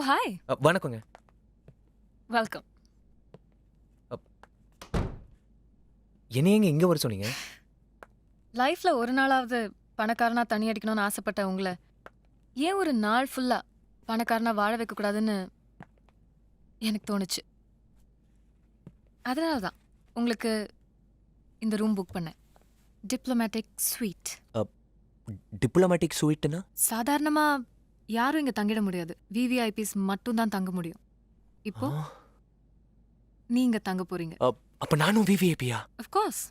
Hi. வணக்கங்க. Welcome. என்ன எங்க இங்க வர சொன்னீங்க? லைஃப்ல ஒரு நாளாவது பணக்காரனா தண்ணி அடிக்கணும்னு ஆசைப்பட்ட உங்களை ஏன் ஒரு நாள் ஃபுல்லா பணக்காரனா வாழ வைக்க கூடாதுன்னு எனக்கு தோணுச்சு. அதனால தான் உங்களுக்கு இந்த ரூம் புக் பண்ணேன். Diplomatic sweet. டிப்ளமேட்டிக் ஸ்வீட்னா? சாதாரணமா யாரும் இங்க தங்கிட முடியாது. விவிஐபிஸ் மட்டும் தான் தங்க முடியும். இப்போ நீங்க தங்க போறீங்க. அப்ப நானும் விவிஐபியா? Of course.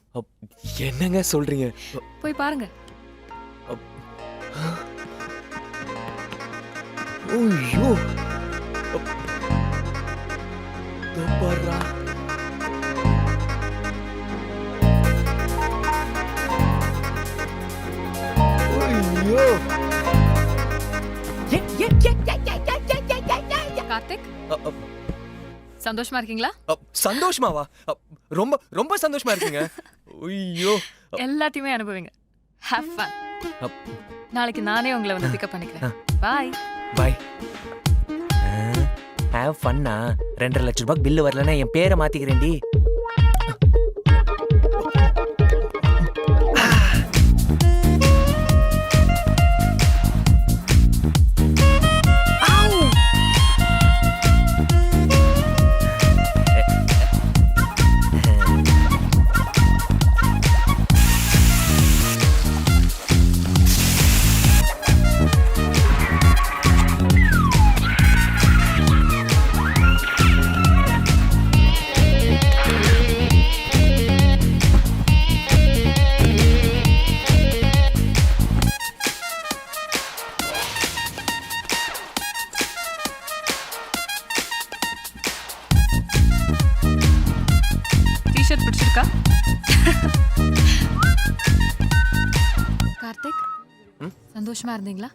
என்னங்க சொல்றீங்க? போய் பாருங்க. ஓய்யோ. பாருடா. ஓய்யோ. கார்த்திக், சந்தோஷமா இருக்கீங்களா? சந்தோஷமாவா? ரொம்ப ரொம்ப சந்தோஷமா இருக்கீங்க. ஐயோ. எல்லாத்தையுமே அனுபவிங்க. Have fun. நாளைக்கு நானே உங்களை வந்து பிக்கப் பண்ணிக்கிறேன். பாய். பாய். ஹேவ் ஃபன்னா? 2.5 லட்சம் ரூபாய் பில்லு வரலன்னா என் பேரை மாத்திக்கிறேன்டி. டிஷர்ட் பிடிச்சிருக்கா? கார்த்திக், சந்தோஷமா இருந்தீங்களா?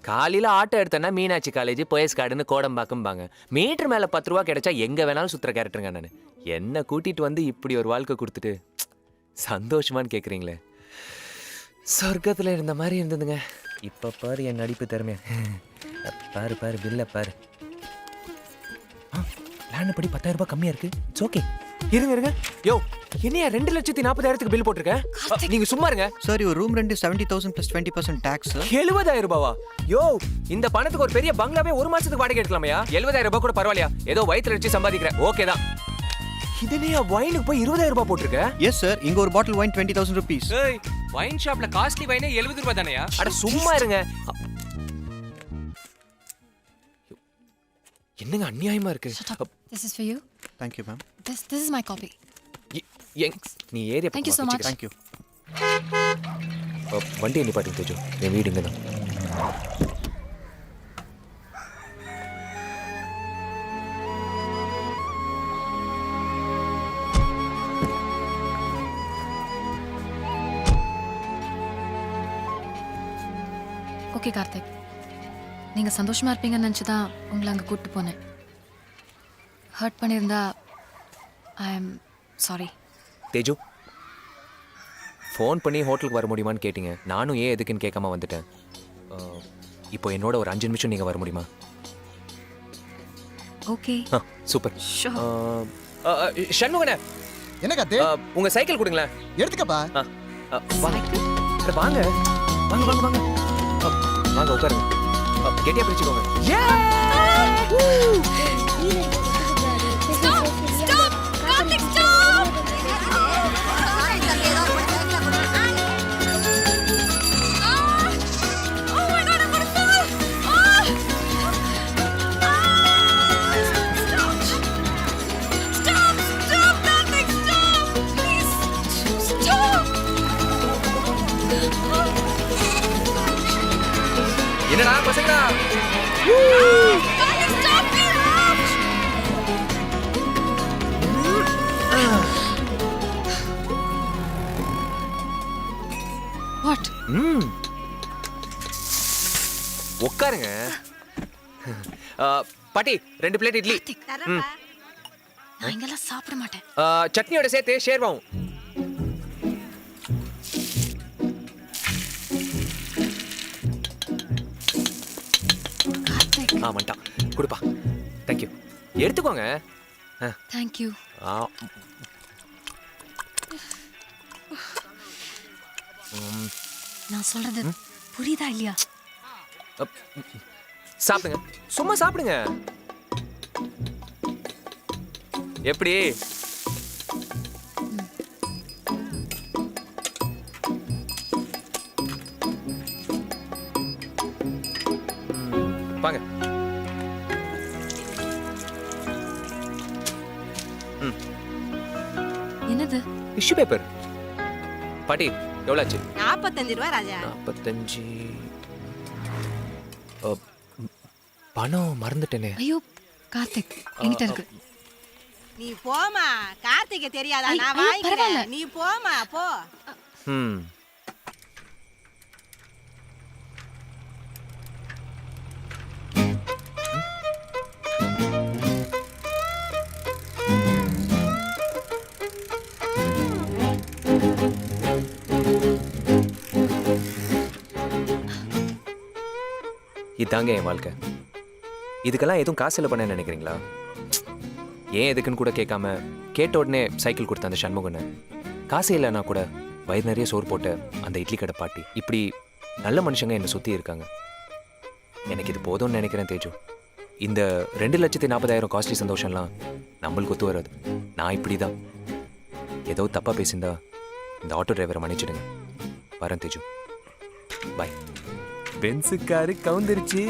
காலையில ஆட்டோ எடுத்தேன்னா மீனாட்சி காலேஜ் போயஸ் கார்டுன்னு கோடம்பாக்கம்பாங்க. மீட்டர் மேல 10 ரூபா கிடைச்சா எங்க வேணாலும் சுத்துற கேரக்டருங்க நான். என்ன கூட்டிட்டு வந்து இப்படி ஒரு வாழ்க்கை கொடுத்துட்டு சந்தோஷமான்னு கேக்குறீங்களே. சொர்க்கத்துல இருந்த மாதிரி இருந்ததுங்க. இப்ப பாரு என் நடிப்பு திறமைய. பாரு பாரு பில்ல பாரு. லேண்ட் படி 10,000 ரூபாய் கம்மியா இருக்கு. It's okay. இருங்க இருங்க. யோ, என்னையா 2,40,000 பில் போட்டிருக்கேன்? நீங்க சும்மா இருங்க. சார், ஒரு ரூம் ரெண்ட் 70,000 plus 20% டாக்ஸ். 70,000 ரூபாவா? யோ, இந்த பணத்துக்கு ஒரு பெரிய பங்களாவே ஒரு மாசத்துக்கு வாடகை எடுக்கலாமையா? 70,000 ரூபாய் கூட பரவாயில்லையா? ஏதோ வயித்துல வச்சு சம்பாதிக்கிறேன். ஓகே தான். இதுலயா வைனுக்கு போய் 20,000 ரூபாய் போட்டிருக்க? எஸ் சார், இங்க ஒரு பாட்டில் வைன் 20,000 rupees. ஏய், வைன் ஷாப்ல காஸ்ட்லி வைனே 70 ரூபாய் தானயா? அட சும்மா இருங்க. என்னங்க அநியாயமா இருக்கு. This is for you. Thank you, ma'am. This is my copy. நீ area. Thank you so much. Thank you. வண்டி நிப்பாட்டி தேஜோ. என் வீடு இங்க தான். ஓகே கார்த்திக், நீங்க சந்தோஷமா இருப்பீங்கன்னு நினைச்சுதான் உங்களை அங்க கூட்டிட்டு போனேன். ஹர்ட் பண்ணியிருந்தா I am sorry. Teju, phone பண்ணி ஹோட்டலுக்கு வர முடியுமான்னு கேட்டீங்க. நானும் ஏன் எதுக்குன்னு கேட்காம வந்துட்டேன். இப்போ என்னோட ஒரு 5 நிமிஷம் நீங்கள் வர முடியுமா? ஓகே. சூப்பர். ஷண்முகனே, என்ன காத்து? உங்க சைக்கிள் கொடுங்களேன். எடுத்துக்கப்பா. சைக்கிள்? வாங்க வாங்க வாங்க வாங்க வாங்க உட்காருங்க. கெட்டியா பிடிச்சுக்கோங்க. என்னடா பசங்களா? வாட்? உட்காருங்க. பாட்டி 2 பிளேட் இட்லி. நான் இங்கெல்லாம் சாப்பிட மாட்டேன். சட்னியோட சேர்த்து ஷேர்வாவும். வந்துட்டான். கொடுப்பா. தேங்க்யூ. எடுத்துக்கோங்க. தேங்க்யூ. ஆ. நான் சொல்றது புரியுதா இல்லையா? சாப்பிடுங்க, சும்மா சாப்பிடுங்க. எப்படி? வாங்க. என்னது? Tissue paper. பாட்டி எவ்வளோ ஆச்சு? 45 ரூபா ராஜா. 45. பணம் மறந்துட்டேனே. ஐயோ கார்த்திக் என்கிட்ட இருக்கு. நீ போமா, கார்த்திகை தெரியாதா? ஐ, நான் ஐயோ, வாங்கிக்கிறேன். பரவாயில்ல. நீ போமா போ. ம். இதாங்க என் வாழ்க்கை. இதுக்கெல்லாம் எதுவும் காசு இல்லை பண்ண நினைக்கிறீங்களா? ஏன் எதுக்குன்னு கூட கேட்காம கேட்ட உடனே சைக்கிள் கொடுத்த அந்த சண்முகனை, காசு இல்லைன்னா கூட வயிறு நிறைய சோறு போட்ட அந்த இட்லி கடை பாட்டி, இப்படி நல்ல மனுஷங்க என்னை சுற்றி இருக்காங்க. எனக்கு இது போதும்னு நினைக்கிறேன் தேஜு. இந்த 2,40,000 காஸ்ட்லி சந்தோஷம்லாம் நம்மளுக்கு ஒத்து வராது. நான் இப்படி தான். ஏதோ தப்பாக பேசியிருந்தா இந்த ஆட்டோ டிரைவரை மன்னிச்சிடுங்க. வரேன் தேஜு. பாய். பென்ஸுக்காரு கவுந்துருச்சு.